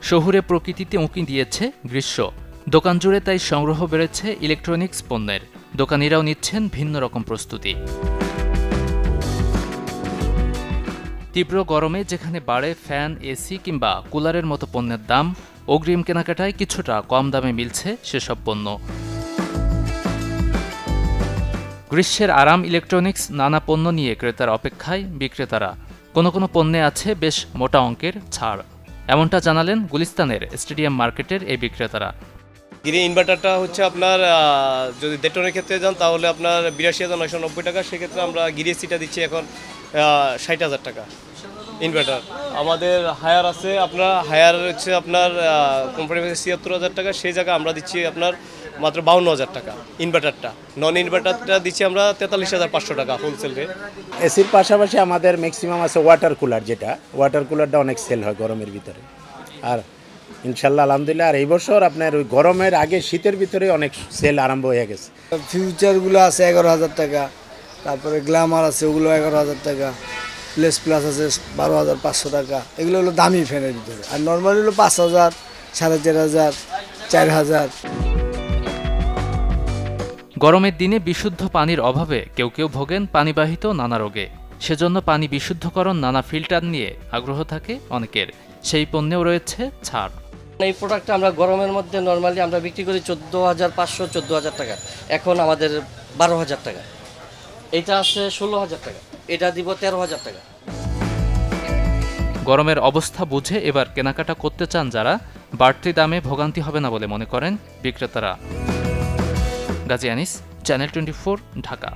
শহুরে প্রকৃতিতে উঁকি দিয়েছে গ্রীষ্ম। দোকান জুড়ে তাই সংগ্রহ বেড়েছে ইলেকট্রনিক্স পণ্যের। দোকানিরাও নিচ্ছেন ভিন্ন রকম প্রস্তুতি। তীব্র গরমে যেখানে বাড়ে ফ্যান, এসি কিংবা কুলারের মতো পণ্যের দাম, অগ্রিম কেনাকাটায় কিছুটা কম দামে মিলছে সেসব পণ্য। গ্রীষ্মের আরাম ইলেকট্রনিক্স নানা পণ্য নিয়ে ক্রেতার অপেক্ষায় বিক্রেতারা। কোনো কোনো পণ্যে আছে বেশ মোটা অঙ্কের ছাড়। এমনটা জানালেন গুলিস্তানের স্টেডিয়াম মার্কেটের এই বিক্রেতারা। গিরি ইনভার্টারটা হচ্ছে আপনার যদি ডেটনের ক্ষেত্রে যান তাহলে আপনার ৮২,৯৯০ টাকা। সেক্ষেত্রে আমরা গিরি এসিটা দিচ্ছি এখন ৬০,০০০ টাকা ইনভার্টার। আমাদের হায়ার আছে, আপনার হায়ার হচ্ছে আপনার কোম্পানি ৭৬,০০০ টাকা, সেই জায়গায় আমরা দিচ্ছি আপনার মাত্র ৫২,০০০ টাকা ইনভার্টারটা। নন ইনভার্টারটা দিচ্ছি আমরা ৪৩,৫০০ টাকা হোলসেল রেট। এসির পাশাপাশি আমাদের ম্যাক্সিমাম আছে ওয়াটার কুলার, যেটা ওয়াটার কুলারটা অনেক সেল হয় গরমের ভিতরে। আর ইনশাল্লাহ আলহামদুলিল্লাহ, আর এই বছর আপনার ওই গরমের আগে শীতের ভিতরে অনেক সেল আরম্ভ হয়ে গেছে। ফিউচারগুলো আছে ১১,০০০ টাকা, তারপরে গ্ল্যামার আছে ওগুলো ১১,০০০ টাকা, প্লাস আছে ১২,৫০০ টাকা। এগুলো হলো দামি ফ্যানের ভিতরে। আর নর্মাল হলো ৫,০০০, ৪,৫০০, ৪,০০০। গরমের দিনে বিশুদ্ধ পানির অভাবে কেউ কেউ ভোগেন পানিবাহিত নানা রোগে। সেজন্য পানি বিশুদ্ধকরণ নানা ফিল্টার নিয়ে আগ্রহ থাকে অনেকের। সেই পণ্যেও রয়েছে ছাড়। এই প্রোডাক্টটা আমরা গরমের মধ্যে নর্মালি আমরা বিক্রি করি ১৪,৫০০, ১৪,০০০ টাকা। এখন আমাদের ১২,০০০ টাকা। এটা আছে ১৬,০০০ টাকা, এটা দিব ১৩,০০০ টাকা। গরমের অবস্থা বুঝে এবার কেনাকাটা করতে চান যারা, বাড়তি দামে ভোগান্তি হবে না বলে মনে করেন বিক্রেতারা। গাজী আনিস, চ্যানেল 24, ঢাকা।